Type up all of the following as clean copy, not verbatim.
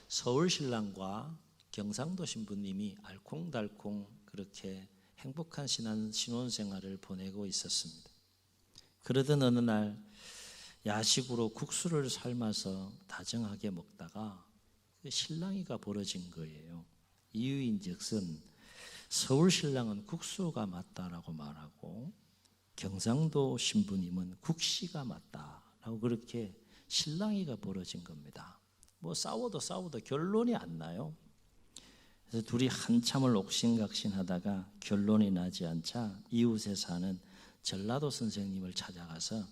서울신랑과 경상도 신부님이 알콩달콩 그렇게 행복한 신혼생활을 보내고 있었습니다. 그러던 어느 날 야식으로 국수를 삶아서 다정하게 먹다가 실랑이가 벌어진 거예요. 이유인즉슨 서울신랑은 국수가 맞다라고 말하고 경상도 신부님은 국시가 맞다라고 그렇게 실랑이가 벌어진 겁니다. 뭐 싸워도 결론이 안 나요. 그래서 둘이 한참을 옥신각신하다가 결론이 나지 않자 이웃에 사는 전라도 선생님을 찾아가서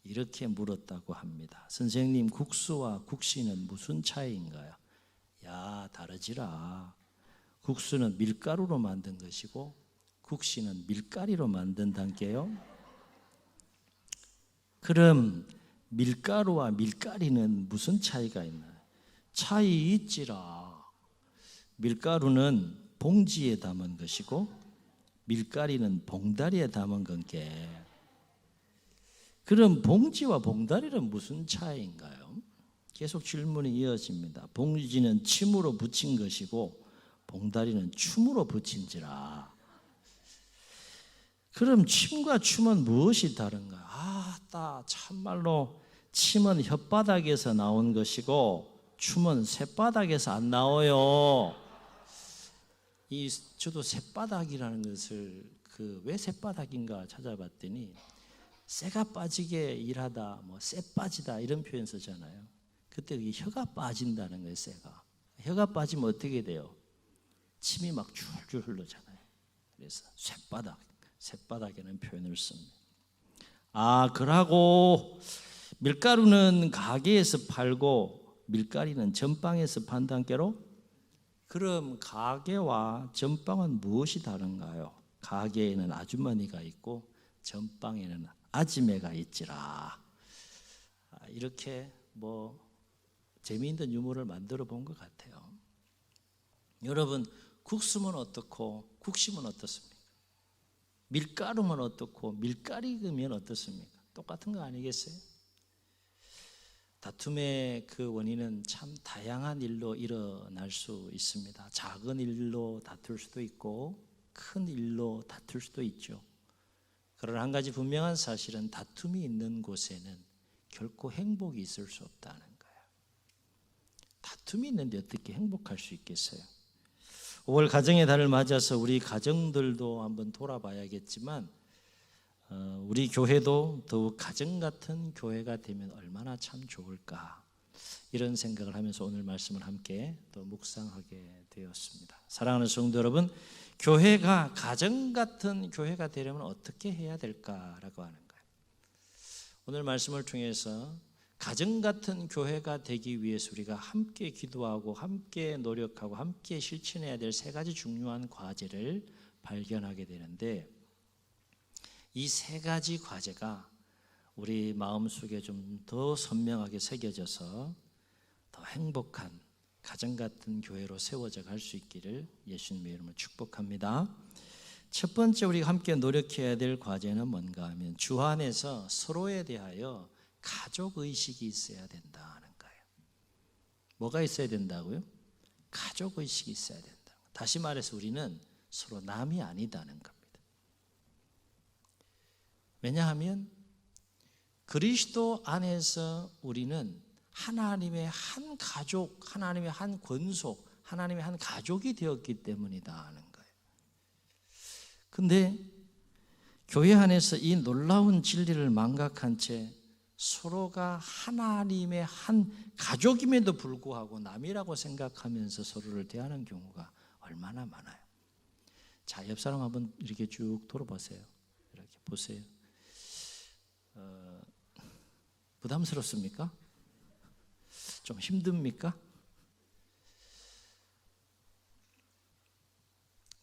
이렇게 물었다고 합니다. 선생님, 국수와 국시는 무슨 차이인가요? 야, 다르지라. 국수는 밀가루로 만든 것이고 국시는 밀가리로 만든단께요. 그럼 밀가루와 밀가리는 무슨 차이가 있나요? 차이 있지라. 밀가루는 봉지에 담은 것이고 밀가리는 봉다리에 담은 건게. 그럼 봉지와 봉다리는 무슨 차이인가요? 계속 질문이 이어집니다. 봉지는 침으로 붙인 것이고 봉다리는 춤으로 붙인지라. 그럼 침과 춤은 무엇이 다른가? 참말로 침은 혓바닥에서 나온 것이고 춤은 쇳바닥에서 안 나와요. 저도 쇳바닥이라는 것을 왜 쇳바닥인가 찾아봤더니 쇠가 빠지게 일하다, 쇠 빠지다 이런 표현 쓰잖아요. 그때 혀가 빠진다는 거예요. 혀가 빠지면 어떻게 돼요? 침이 막 줄줄 흐르잖아요. 그래서 쇳바닥이라는 표현을 씁니다. 그러고 밀가루는 가게에서 팔고 밀가리는 전방에서 판단께로? 그럼 가게와 전방은 무엇이 다른가요? 가게에는 아주머니가 있고 전방에는 아지매가 있지라. 이렇게 재미있는 유머를 만들어 본 것 같아요. 여러분, 국수면 어떻고 국시면 어떻습니까? 밀가루면 어떻고 밀가리면 어떻습니까? 똑같은 거 아니겠어요? 다툼의 그 원인은 참 다양한 일로 일어날 수 있습니다. 작은 일로 다툴 수도 있고 큰 일로 다툴 수도 있죠. 그러나 한 가지 분명한 사실은 다툼이 있는 곳에는 결코 행복이 있을 수 없다는 거예요. 다툼이 있는데 어떻게 행복할 수 있겠어요? 5월 가정의 달을 맞아서 우리 가정들도 한번 돌아봐야겠지만 우리 교회도 더욱 가정 같은 교회가 되면 얼마나 참 좋을까, 이런 생각을 하면서 오늘 말씀을 함께 또 묵상하게 되었습니다. 사랑하는 성도 여러분, 교회가 가정 같은 교회가 되려면 어떻게 해야 될까라고 하는 거예요. 오늘 말씀을 통해서 가정 같은 교회가 되기 위해서 우리가 함께 기도하고 함께 노력하고 함께 실천해야 될 세 가지 중요한 과제를 발견하게 되는데, 이 세 가지 과제가 우리 마음속에 좀 더 선명하게 새겨져서 더 행복한 가정 같은 교회로 세워져 갈 수 있기를 예수님의 이름으로 축복합니다. 첫 번째 우리가 함께 노력해야 될 과제는 뭔가 하면 주 안에서 서로에 대하여 가족의식이 있어야 된다는 거예요. 뭐가 있어야 된다고요? 가족의식이 있어야 된다. 다시 말해서 우리는 서로 남이 아니다는 겁니다. 왜냐하면 그리스도 안에서 우리는 하나님의 한 가족, 하나님의 한 권속, 하나님의 한 가족이 되었기 때문이다 하는 거예요. 근데 교회 안에서 이 놀라운 진리를 망각한 채 서로가 하나님의 한 가족임에도 불구하고 남이라고 생각하면서 서로를 대하는 경우가 얼마나 많아요. 자, 옆 사람 한번 이렇게 쭉 돌아보세요. 이렇게 보세요. 부담스럽습니까? 좀 힘듭니까?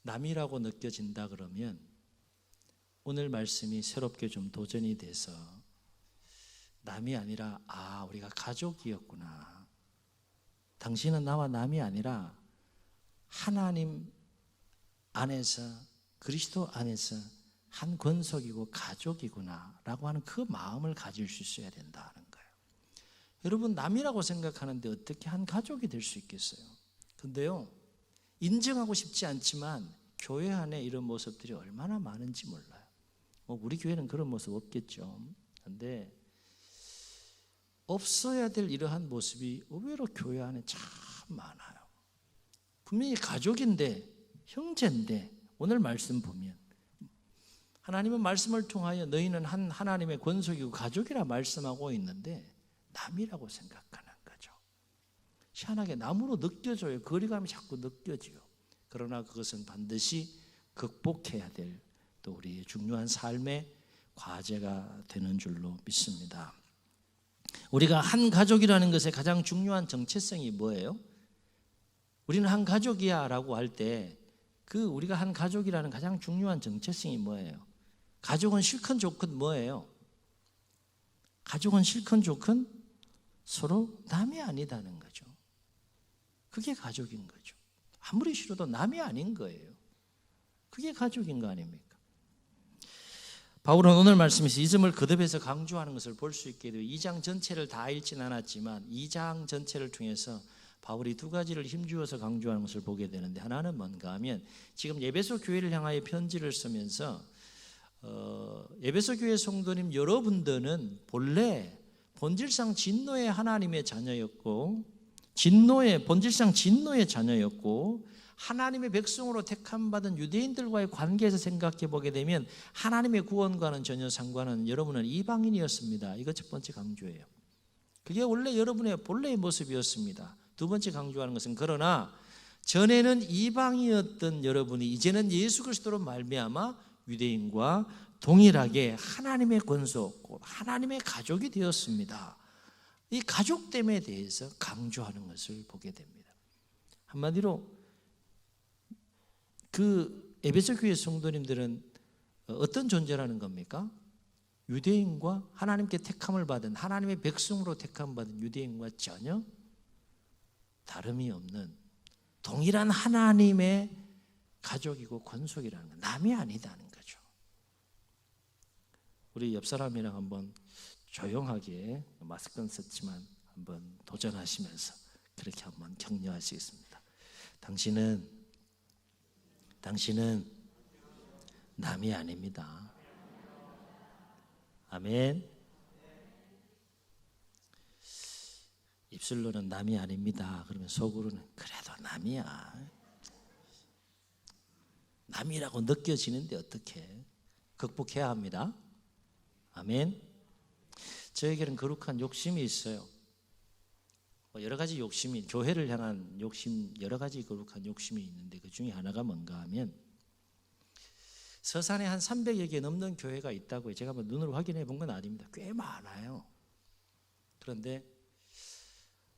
남이라고 느껴진다 그러면 오늘 말씀이 새롭게 좀 도전이 돼서 남이 아니라 우리가 가족이었구나. 당신은 나와 남이 아니라 하나님 안에서, 그리스도 안에서 한 권속이고 가족이구나 라고 하는 그 마음을 가질 수 있어야 된다는 거예요. 여러분, 남이라고 생각하는데 어떻게 한 가족이 될 수 있겠어요? 근데요, 인정하고 싶지 않지만 교회 안에 이런 모습들이 얼마나 많은지 몰라요. 우리 교회는 그런 모습 없겠죠. 근데 없어야 될 이러한 모습이 의외로 교회 안에 참 많아요. 분명히 가족인데, 형제인데, 오늘 말씀 보면 하나님은 말씀을 통하여 너희는 한 하나님의 권속이고 가족이라 말씀하고 있는데 남이라고 생각하는 거죠. 희한하게 남으로 느껴져요. 거리감이 자꾸 느껴져요. 그러나 그것은 반드시 극복해야 될 또 우리의 중요한 삶의 과제가 되는 줄로 믿습니다. 우리가 한 가족이라는 것의 가장 중요한 정체성이 뭐예요? 우리는 한 가족이야 라고 할 때 그 우리가 한 가족이라는 가장 중요한 정체성이 뭐예요? 가족은 실컷 좋컷 뭐예요? 가족은 실컷 좋컷 서로 남이 아니다는 거죠. 그게 가족인 거죠. 아무리 싫어도 남이 아닌 거예요. 그게 가족인 거 아닙니까? 바울은 오늘 말씀에서 이 점을 거듭해서 강조하는 것을 볼 수 있게 돼요. 2장 전체를 다 읽지는 않았지만 2장 전체를 통해서 바울이 두 가지를 힘주어서 강조하는 것을 보게 되는데, 하나는 뭔가 하면 지금 에베소 교회를 향하여 편지를 쓰면서 에베소 교회 성도님 여러분들은 본래 본질상 진노의 하나님의 자녀였고, 본질상 진노의 자녀였고, 하나님의 백성으로 택함받은 유대인들과의 관계에서 생각해 보게 되면 하나님의 구원과는 전혀 상관은, 여러분은 이방인이었습니다. 이거 첫 번째 강조예요. 그게 원래 여러분의 본래의 모습이었습니다. 두 번째 강조하는 것은, 그러나 전에는 이방이었던 여러분이 이제는 예수 그리스도로 말미암아 유대인과 동일하게 하나님의 권속, 하나님의 가족이 되었습니다. 이 가족됨에 대해서 강조하는 것을 보게 됩니다. 한마디로 그 에베소 교회 성도님들은 어떤 존재라는 겁니까? 유대인과 하나님께 택함을 받은, 하나님의 백성으로 택함 받은 유대인과 전혀 다름이 없는 동일한 하나님의 가족이고 권속이라는 건 남이 아니다는 거죠. 우리 옆 사람이랑 한번 조용하게, 마스크는 썼지만 한번 도전하시면서 그렇게 한번 격려하시겠습니다. 당신은 남이 아닙니다. 아멘. 입술로는 남이 아닙니다. 그러면 속으로는 그래도 남이야. 남이라고 느껴지는데 어떻게 극복해야 합니다. 아멘. 저에게는 거룩한 욕심이 있어요. 여러 가지 욕심이, 교회를 향한 욕심, 여러 가지 거룩한 욕심이 있는데 그 중에 하나가 뭔가 하면, 서산에 한 300여 개 넘는 교회가 있다고요. 제가 한번 눈으로 확인해 본 건 아닙니다. 꽤 많아요. 그런데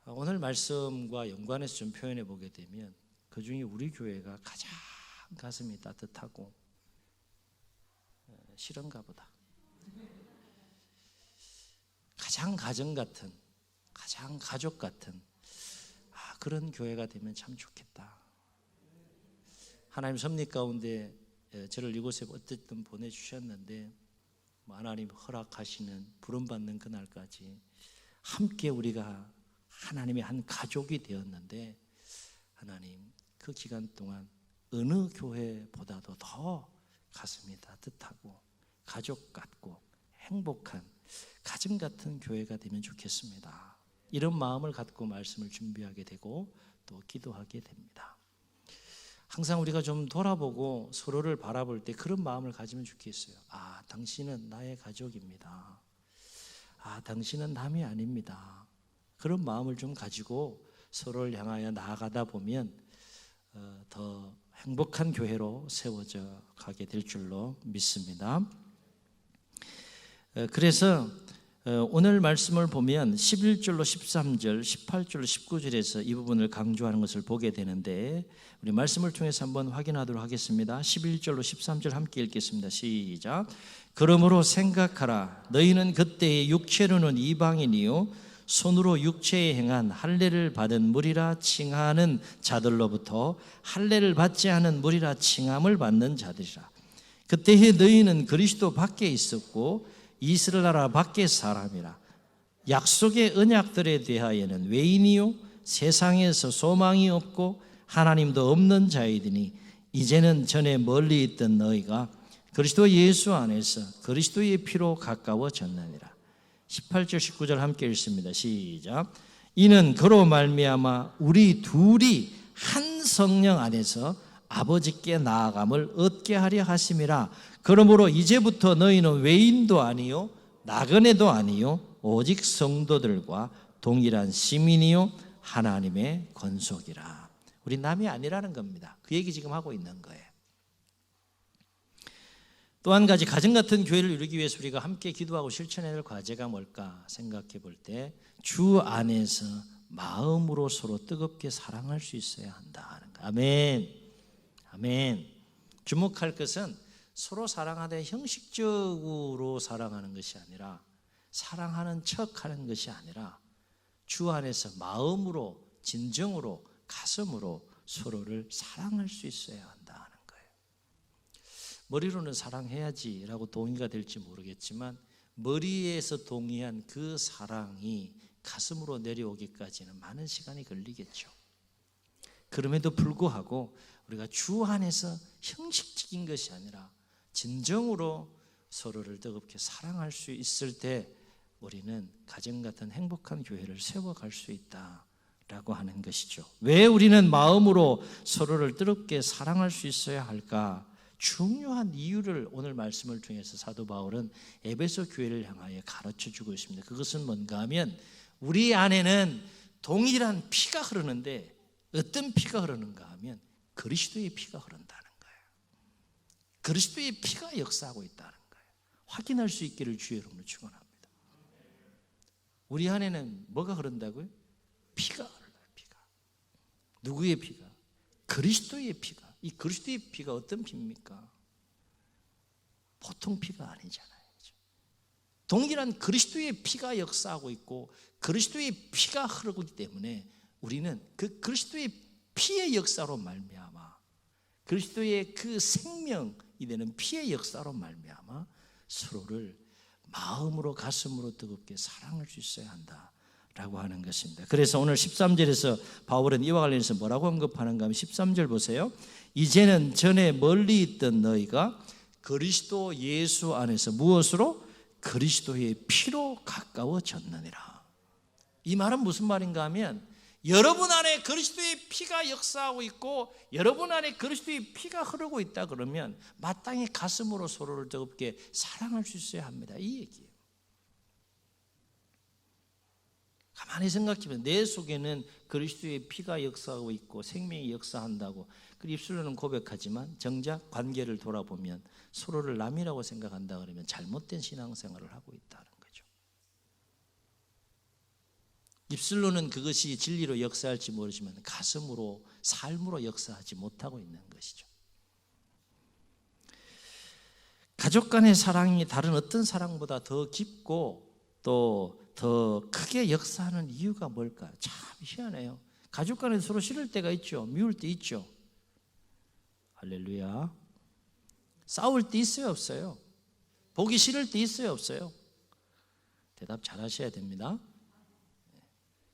오늘 말씀과 연관해서 좀 표현해 보게 되면 그 중에 우리 교회가 가장 가슴이 따뜻하고, 싫은가 보다, 가장 가정 같은, 가장 가족 같은 그런 교회가 되면 참 좋겠다. 하나님 섭리 가운데 저를 이곳에 어쨌든 보내주셨는데 하나님 허락하시는, 부름받는 그날까지 함께 우리가 하나님의 한 가족이 되었는데, 하나님 그 기간 동안 어느 교회보다도 더 가슴이 따뜻하고 가족 같고 행복한 가정 같은 교회가 되면 좋겠습니다. 이런 마음을 갖고 말씀을 준비하게 되고 또 기도하게 됩니다. 항상 우리가 좀 돌아보고 서로를 바라볼 때 그런 마음을 가지면 좋겠어요. 당신은 나의 가족입니다. 당신은 남이 아닙니다. 그런 마음을 좀 가지고 서로를 향하여 나아가다 보면 더 행복한 교회로 세워져 가게 될 줄로 믿습니다. 그래서 오늘 말씀을 보면 11절로 13절, 18절로 19절에서 이 부분을 강조하는 것을 보게 되는데, 우리 말씀을 통해서 한번 확인하도록 하겠습니다. 11절로 13절 함께 읽겠습니다. 시작. 그러므로 생각하라. 너희는 그때의 육체로는 이방인이요 손으로 육체에 행한 할례를 받은 무리라 칭하는 자들로부터 할례를 받지 않은 무리라 칭함을 받는 자들이라. 그때에 너희는 그리스도 밖에 있었고 이스라엘 나라 밖의 사람이라. 약속의 언약들에 대하여는 외인이요 세상에서 소망이 없고 하나님도 없는 자이더니 이제는 전에 멀리 있던 너희가 그리스도 예수 안에서 그리스도의 피로 가까워졌느니라. 18절 19절 함께 읽습니다. 시작. 이는 그로 말미암아 우리 둘이 한 성령 안에서 아버지께 나아감을 얻게 하려 하심이라. 그러므로 이제부터 너희는 외인도 아니요 나그네도 아니요 오직 성도들과 동일한 시민이요 하나님의 권속이라. 우리 남이 아니라는 겁니다. 그 얘기 지금 하고 있는 거예요. 또 한 가지 가정 같은 교회를 이루기 위해서 우리가 함께 기도하고 실천해야 될 과제가 뭘까 생각해 볼 때 주 안에서 마음으로 서로 뜨겁게 사랑할 수 있어야 한다 하는 거. 아멘. 아멘. 주목할 것은 서로 사랑하되 형식적으로 사랑하는 것이 아니라 사랑하는 척하는 것이 아니라 주 안에서 마음으로 진정으로 가슴으로 서로를 사랑할 수 있어야 한다 하는 거예요. 머리로는 사랑해야지라고 동의가 될지 모르겠지만 머리에서 동의한 그 사랑이 가슴으로 내려오기까지는 많은 시간이 걸리겠죠. 그럼에도 불구하고 우리가 주 안에서 형식적인 것이 아니라 진정으로 서로를 뜨겁게 사랑할 수 있을 때 우리는 가정 같은 행복한 교회를 세워갈 수 있다라고 하는 것이죠. 왜 우리는 마음으로 서로를 뜨겁게 사랑할 수 있어야 할까? 중요한 이유를 오늘 말씀을 통해서 사도 바울은 에베소 교회를 향하여 가르쳐주고 있습니다. 그것은 뭔가 하면 우리 안에는 동일한 피가 흐르는데 어떤 피가 흐르는가 하면 그리스도의 피가 흐른다는 거예요. 그리스도의 피가 역사하고 있다는 거예요. 확인할 수 있기를 주의 이름으로 축원합니다. 우리 안에는 뭐가 흐른다고요? 피가 흘러요. 피가. 누구의 피가? 그리스도의 피가. 이 그리스도의 피가 어떤 피입니까? 보통 피가 아니잖아요. 동일한 그리스도의 피가 역사하고 있고 그리스도의 피가 흐르기 때문에 우리는 그 그리스도의 피의 역사로 말미암아 그리스도의 그 생명이 되는 피의 역사로 말미암아 서로를 마음으로 가슴으로 뜨겁게 사랑할 수 있어야 한다라고 하는 것입니다. 그래서 오늘 13절에서 바울은 이와 관련해서 뭐라고 언급하는가 하면 13절 보세요. 이제는 전에 멀리 있던 너희가 그리스도 예수 안에서 무엇으로? 그리스도의 피로 가까워졌느니라. 이 말은 무슨 말인가 하면 여러분 안에 그리스도의 피가 역사하고 있고 여러분 안에 그리스도의 피가 흐르고 있다 그러면 마땅히 가슴으로 서로를 뜨겁게 사랑할 수 있어야 합니다. 이 얘기예요. 가만히 생각해보면 내 속에는 그리스도의 피가 역사하고 있고 생명이 역사한다고 그 입술로는 고백하지만 정작 관계를 돌아보면 서로를 남이라고 생각한다 그러면 잘못된 신앙생활을 하고 있다는 거죠. 입술로는 그것이 진리로 역사할지 모르지만 가슴으로 삶으로 역사하지 못하고 있는 것이죠. 가족 간의 사랑이 다른 어떤 사랑보다 더 깊고 또 더 크게 역사하는 이유가 뭘까요? 참 희한해요. 가족 간에 서로 싫을 때가 있죠. 미울 때 있죠. 할렐루야. 싸울 때 있어요, 없어요? 보기 싫을 때 있어요, 없어요? 대답 잘 하셔야 됩니다.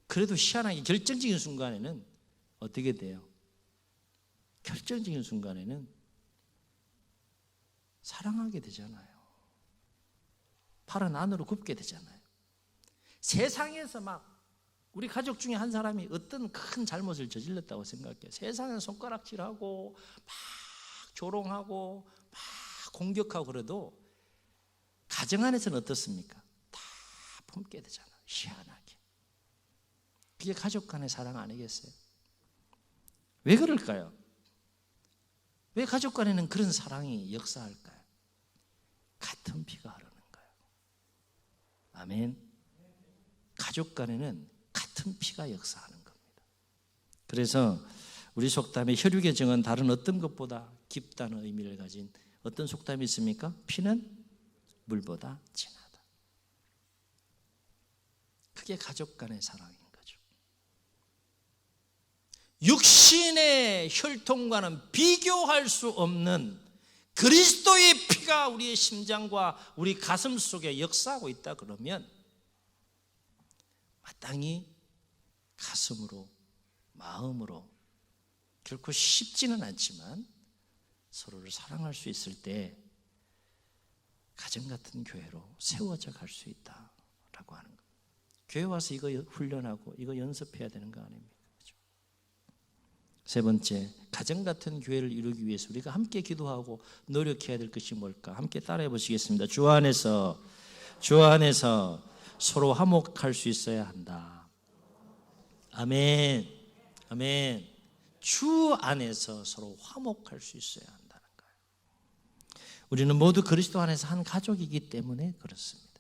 그래도 희한하게 결정적인 순간에는 어떻게 돼요? 결정적인 순간에는 사랑하게 되잖아요. 팔은 안으로 굽게 되잖아요. 세상에서 막 우리 가족 중에 한 사람이 어떤 큰 잘못을 저질렀다고 생각해요. 세상에서 손가락질하고 막 조롱하고 막 공격하고 그래도 가정 안에서는 어떻습니까? 다 품게 되잖아요. 희한하게. 그게 가족 간의 사랑 아니겠어요? 왜 그럴까요? 왜 가족 간에는 그런 사랑이 역사할까요? 같은 피가 흐르는 거예요. 아멘. 가족 간에는 같은 피가 역사하는 겁니다. 그래서 우리 속담에 혈육의 정은 다른 어떤 것보다 깊다는 의미를 가진 어떤 속담이 있습니까? 피는 물보다 진하다. 그게 가족 간의 사랑인 거죠. 육신의 혈통과는 비교할 수 없는 그리스도의 피가 우리의 심장과 우리 가슴 속에 역사하고 있다 그러면 마땅히 가슴으로, 마음으로, 결코 쉽지는 않지만 서로를 사랑할 수 있을 때 가정 같은 교회로 세워져 갈 수 있다라고 하는 거예요. 교회 와서 이거 훈련하고 이거 연습해야 되는 거 아닙니까? 그렇죠? 세 번째, 가정 같은 교회를 이루기 위해서 우리가 함께 기도하고 노력해야 될 것이 뭘까? 함께 따라해 보시겠습니다. 주 안에서 서로 화목할 수 있어야 한다. 아멘. 아멘. 주 안에서 서로 화목할 수 있어야 한다는 거예요. 우리는 모두 그리스도 안에서 한 가족이기 때문에 그렇습니다.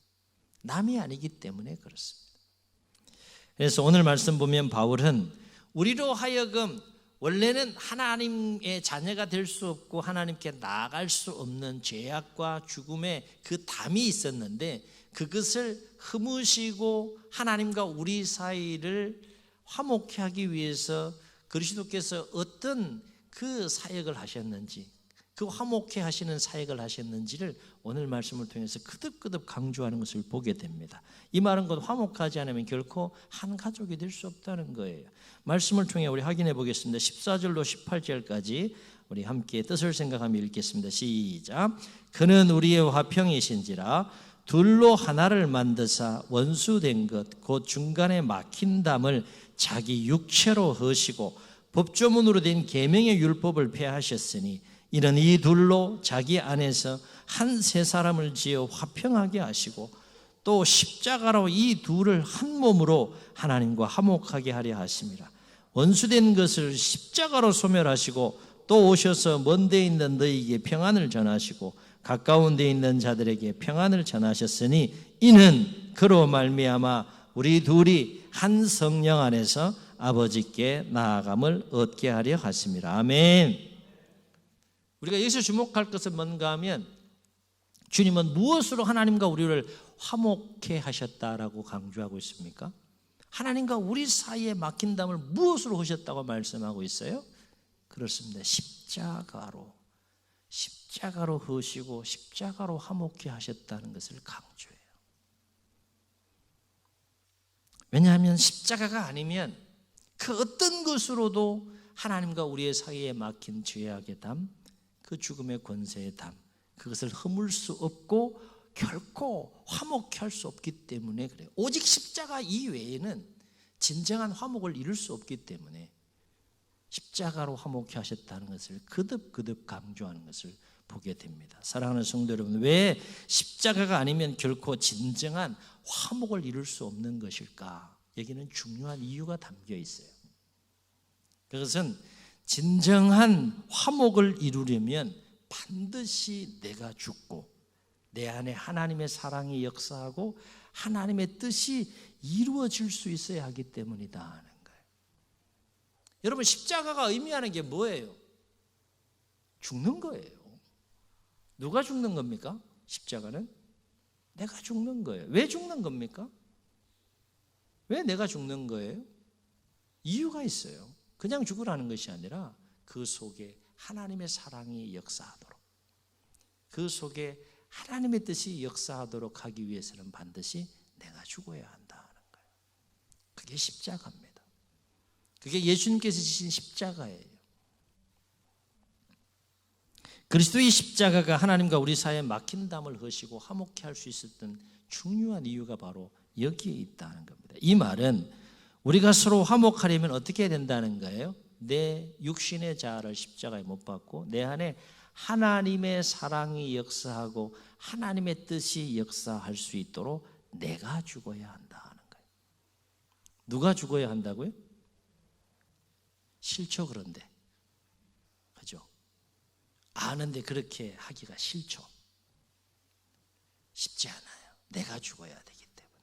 남이 아니기 때문에 그렇습니다. 그래서 오늘 말씀 보면 바울은 우리로 하여금 원래는 하나님의 자녀가 될 수 없고 하나님께 나아갈 수 없는 죄악과 죽음의 그 담이 있었는데 그것을 허무시고 하나님과 우리 사이를 화목케 하기 위해서 그리스도께서 어떤 그 사역을 하셨는지, 그 화목케 하시는 사역을 하셨는지를 오늘 말씀을 통해서 거듭거듭 강조하는 것을 보게 됩니다. 이 말은 곧 화목하지 않으면 결코 한 가족이 될 수 없다는 거예요. 말씀을 통해 우리 확인해 보겠습니다. 14절로 18절까지 우리 함께 뜻을 생각하며 읽겠습니다. 시작. 그는 우리의 화평이신지라 둘로 하나를 만드사 원수된 것 곧 중간에 막힌 담을 자기 육체로 허시고 법조문으로 된 계명의 율법을 폐하셨으니 이는 이 둘로 자기 안에서 한 세 사람을 지어 화평하게 하시고 또 십자가로 이 둘을 한 몸으로 하나님과 화목하게 하려 하심이라. 원수된 것을 십자가로 소멸하시고 또 오셔서 먼 데 있는 너희에게 평안을 전하시고 가까운 데 있는 자들에게 평안을 전하셨으니 이는 그로 말미암아 우리 둘이 한 성령 안에서 아버지께 나아감을 얻게 하려 하심이라. 아멘. 우리가 여기서 주목할 것은 뭔가 하면 주님은 무엇으로 하나님과 우리를 화목케 하셨다라고 강조하고 있습니까? 하나님과 우리 사이에 막힌 담을 무엇으로 하셨다고 말씀하고 있어요? 그렇습니다. 십자가로 허시고 십자가로 화목케 하셨다는 것을 강조해요. 왜냐하면 십자가가 아니면 그 어떤 것으로도 하나님과 우리의 사이에 막힌 죄악의 담, 그 죽음의 권세의 담, 그것을 허물 수 없고 결코 화목케 할 수 없기 때문에 그래요. 오직 십자가 이외에는 진정한 화목을 이룰 수 없기 때문에 십자가로 화목케 하셨다는 것을 거듭 강조하는 것을 보게 됩니다. 사랑하는 성도 여러분, 왜 십자가가 아니면 결코 진정한 화목을 이룰 수 없는 것일까? 여기는 중요한 이유가 담겨 있어요. 그것은 진정한 화목을 이루려면 반드시 내가 죽고 내 안에 하나님의 사랑이 역사하고 하나님의 뜻이 이루어질 수 있어야 하기 때문이다 하는 거예요. 여러분, 십자가가 의미하는 게 뭐예요? 죽는 거예요. 누가 죽는 겁니까? 십자가는 내가 죽는 거예요. 왜 죽는 겁니까? 왜 내가 죽는 거예요? 이유가 있어요. 그냥 죽으라는 것이 아니라 그 속에 하나님의 사랑이 역사하도록, 그 속에 하나님의 뜻이 역사하도록 하기 위해서는 반드시 내가 죽어야 한다는 거예요. 그게 십자가입니다. 그게 예수님께서 지신 십자가예요. 그리스도의 십자가가 하나님과 우리 사이에 막힌 담을 허시고 화목케 할 수 있었던 중요한 이유가 바로 여기에 있다는 겁니다. 이 말은 우리가 서로 화목하려면 어떻게 해야 된다는 거예요? 내 육신의 자아를 십자가에 못 박고 내 안에 하나님의 사랑이 역사하고 하나님의 뜻이 역사할 수 있도록 내가 죽어야 한다는 거예요. 누가 죽어야 한다고요? 싫죠, 그런데. 그죠? 아는데 그렇게 하기가 싫죠. 쉽지 않아요. 내가 죽어야 되기 때문에.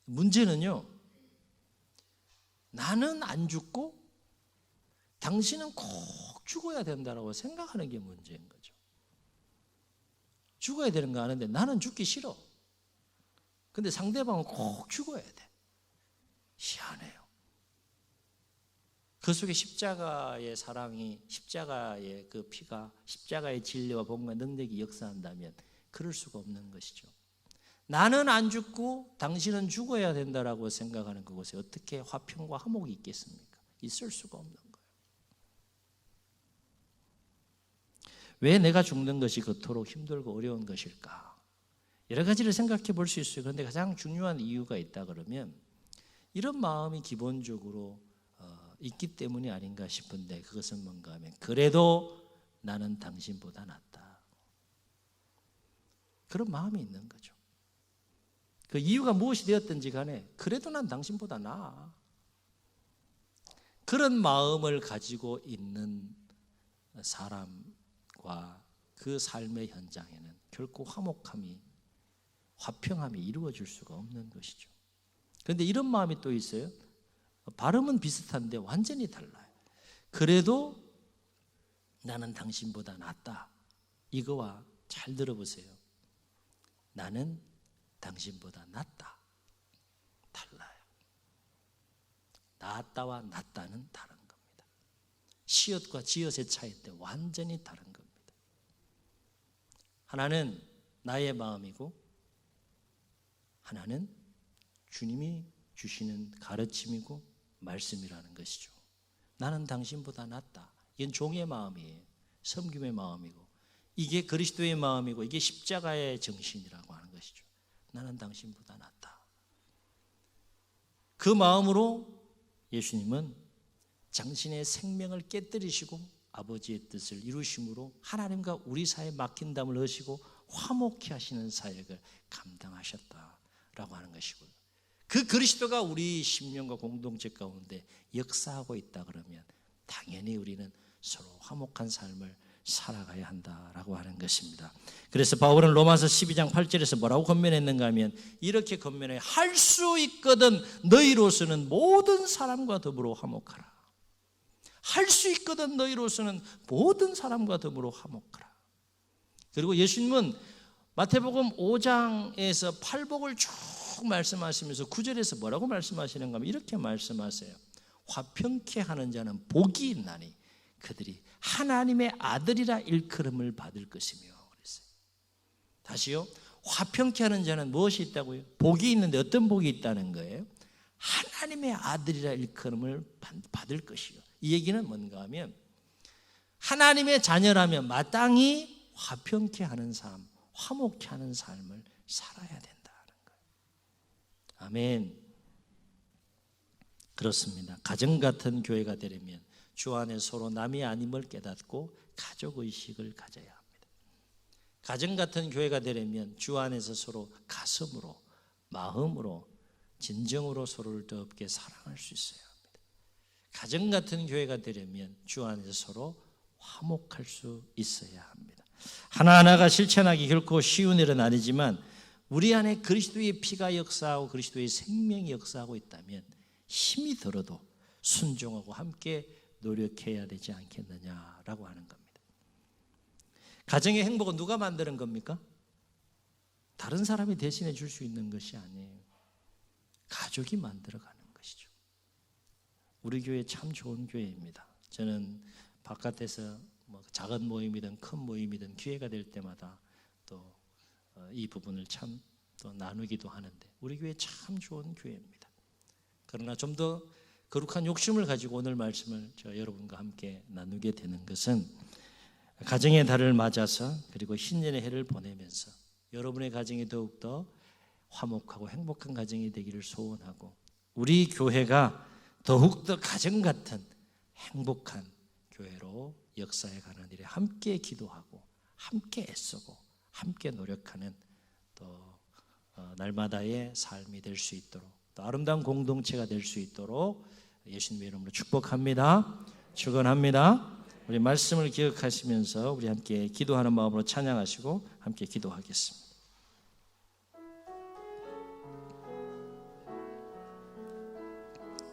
문제는요, 나는 안 죽고 당신은 꼭 죽어야 된다고 생각하는 게 문제인 거죠. 죽어야 되는 거 아는데 나는 죽기 싫어. 근데 상대방은 꼭 죽어야 돼. 희한해요. 그 속에 십자가의 사랑이, 십자가의 그 피가, 십자가의 진리와 복음과 능력이 역사한다면 그럴 수가 없는 것이죠. 나는 안 죽고 당신은 죽어야 된다라고 생각하는 그곳에 어떻게 화평과 화목이 있겠습니까? 있을 수가 없는 거예요. 왜 내가 죽는 것이 그토록 힘들고 어려운 것일까? 여러 가지를 생각해 볼 수 있어요. 그런데 가장 중요한 이유가 있다 그러면 이런 마음이 기본적으로 있기 때문이 아닌가 싶은데, 그것은 뭔가 하면 그래도 나는 당신보다 낫다, 그런 마음이 있는 거죠. 그 이유가 무엇이 되었든지 간에 그래도 난 당신보다 나아, 그런 마음을 가지고 있는 사람과 그 삶의 현장에는 결코 화평함이 이루어질 수가 없는 것이죠. 그런데 이런 마음이 또 있어요. 발음은 비슷한데 완전히 달라요. 그래도 나는 당신보다 낫다, 이거와 잘 들어보세요. 나는 당신보다 낫다, 달라요. 낫다와 낫다는 다른 겁니다. 시옷과 지옷의 차이인데 완전히 다른 겁니다. 하나는 나의 마음이고 하나는 주님이 주시는 가르침이고 말씀이라는 것이죠. 나는 당신보다 낫다, 이건 종의 마음이에요. 섬김의 마음이고, 이게 그리스도의 마음이고, 이게 십자가의 정신이라고 하는 것이죠. 나는 당신보다 낫다. 그 마음으로 예수님은 당신의 생명을 깨뜨리시고 아버지의 뜻을 이루심으로 하나님과 우리 사이에 막힌 담을 하시고 화목케 하시는 사역을 감당하셨다라고 하는 것이고요. 그 그리스도가 우리 심령과 공동체 가운데 역사하고 있다 그러면 당연히 우리는 서로 화목한 삶을 살아가야 한다라고 하는 것입니다. 그래서 바울은 로마서 12장 8절에서 뭐라고 권면했는가 하면 이렇게 권면해, 할 수 있거든 너희로서는 모든 사람과 더불어 화목하라. 할 수 있거든 너희로서는 모든 사람과 더불어 화목하라. 그리고 예수님은 마태복음 5장에서 팔복을 쭉 말씀하시면서 9절에서 뭐라고 말씀하시는가 하면 이렇게 말씀하세요. 화평케 하는 자는 복이 있나니 그들이 하나님의 아들이라 일컬음을 받을 것이며. 그랬어요. 다시요. 화평케 하는 자는 무엇이 있다고요? 복이 있는데 어떤 복이 있다는 거예요? 하나님의 아들이라 일컬음을 받을 것이요. 이 얘기는 뭔가 하면 하나님의 자녀라면 마땅히 화평케 하는 삶, 화목케 하는 삶을 살아야 된다는 거예요. 아멘. 그렇습니다. 가정 같은 교회가 되려면 주 안에 서로 남이 아님을 깨닫고 가족의식을 가져야 합니다. 가정 같은 교회가 되려면 주 안에서 서로 가슴으로, 마음으로, 진정으로 서로를 더럽게 사랑할 수 있어야 합니다. 가정 같은 교회가 되려면 주 안에서 서로 화목할 수 있어야 합니다. 하나하나가 실천하기 결코 쉬운 일은 아니지만 우리 안에 그리스도의 피가 역사하고 그리스도의 생명이 역사하고 있다면 힘이 들어도 순종하고 함께 노력해야 되지 않겠느냐라고 하는 겁니다. 가정의 행복은 누가 만드는 겁니까? 다른 사람이 대신해 줄 수 있는 것이 아니에요. 가족이 만들어가는 것이죠. 우리 교회 참 좋은 교회입니다. 저는 바깥에서 작은 모임이든 큰 모임이든 기회가 될 때마다 또 이 부분을 참 또 나누기도 하는데 우리 교회 참 좋은 교회입니다. 그러나 좀 더 거룩한 욕심을 가지고 오늘 말씀을 여러분과 함께 나누게 되는 것은 가정의 달을 맞아서 그리고 신년의 해를 보내면서 여러분의 가정이 더욱더 화목하고 행복한 가정이 되기를 소원하고 우리 교회가 더욱더 가정 같은 행복한 교회로 역사해 가는 일에 함께 기도하고 함께 애쓰고 함께 노력하는 또 날마다의 삶이 될 수 있도록 또 아름다운 공동체가 될 수 있도록 예수님의 이름으로 축복합니다. 축원합니다. 우리 말씀을 기억하시면서 우리 함께 기도하는 마음으로 찬양하시고 함께 기도하겠습니다.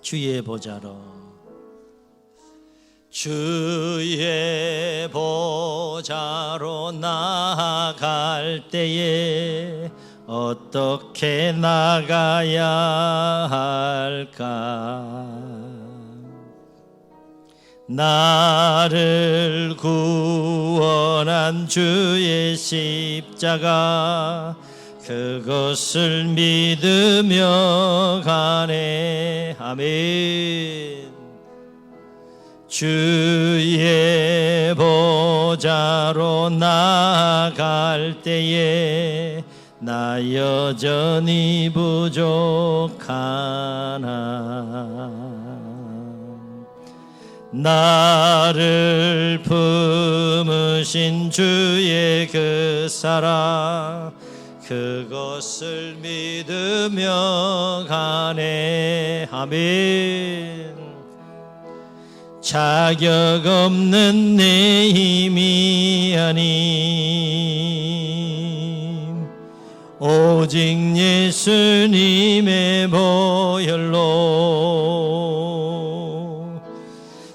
주의 보좌로 나아갈 때에 어떻게 나가야 할까? 나를 구원한 주의 십자가 그것을 믿으며 가네. 아멘. 주의 보좌로 나아갈 때에 나 여전히 부족하나. 나를 품으신 주의 그 사랑, 그것을 믿으며 가네. 아멘. 자격 없는 내 힘이 아닌 오직 예수님의 보혈로,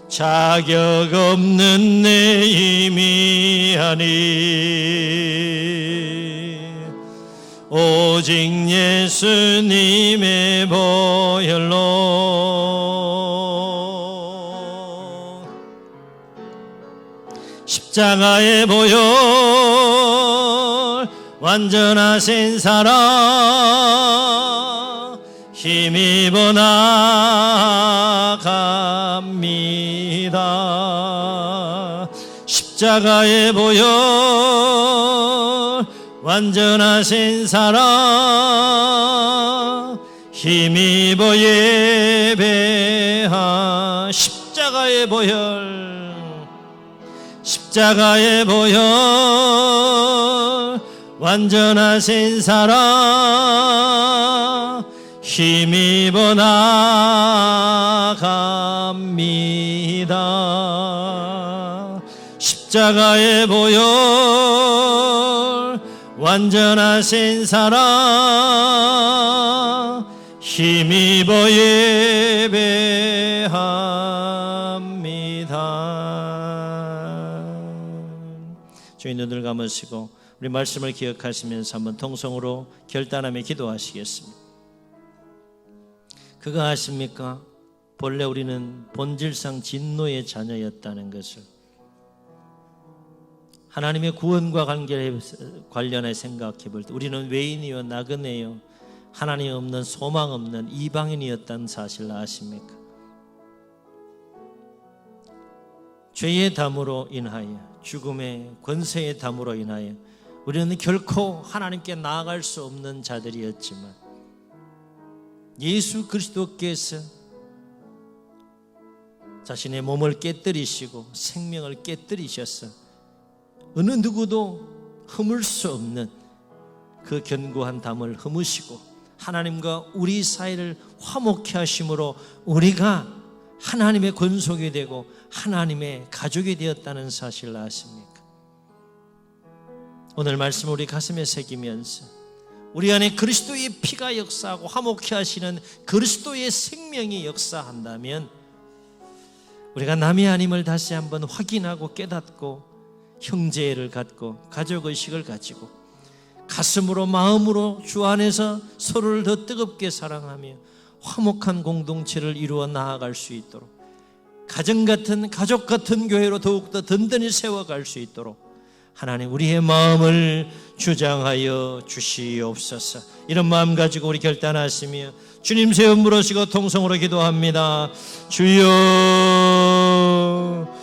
자격 없는 내 힘이 아닌 오직 예수님의 보혈로, 십자가의 보혈 완전하신 사랑 힘입어 나아갑니다. 십자가의 보혈 완전하신 사랑 힘입어 예배하. 십자가의 보혈, 십자가의 보혈 완전하신 사랑 힘입어 나아갑니다. 십자가의 보혈 완전하신 사랑 힘입어 예배합니다. 주의 눈을 감으시고 우리 말씀을 기억하시면서 한번 통성으로 결단하며 기도하시겠습니다. 그거 아십니까? 본래 우리는 본질상 진노의 자녀였다는 것을, 하나님의 구원과 관련해 생각해 볼 때 우리는 외인이요 나그네요 하나님 없는 소망 없는 이방인이었다는 사실을 아십니까? 죄의 담으로 인하여, 죽음의 권세의 담으로 인하여 우리는 결코 하나님께 나아갈 수 없는 자들이었지만 예수 그리스도께서 자신의 몸을 깨뜨리시고 생명을 깨뜨리셔서 어느 누구도 허물 수 없는 그 견고한 담을 허무시고 하나님과 우리 사이를 화목케 하심으로 우리가 하나님의 권속이 되고 하나님의 가족이 되었다는 사실을 아십니까? 오늘 말씀을 우리 가슴에 새기면서 우리 안에 그리스도의 피가 역사하고 화목케 하시는 그리스도의 생명이 역사한다면 우리가 남이 아님을 다시 한번 확인하고 깨닫고 형제를 갖고 가족의식을 가지고 가슴으로 마음으로 주 안에서 서로를 더 뜨겁게 사랑하며 화목한 공동체를 이루어 나아갈 수 있도록, 가정 같은 가족 같은 교회로 더욱더 든든히 세워갈 수 있도록 하나님 우리의 마음을 주장하여 주시옵소서. 이런 마음 가지고 우리 결단하시며 주님 세움 물으시고 통성으로 기도합니다. 주여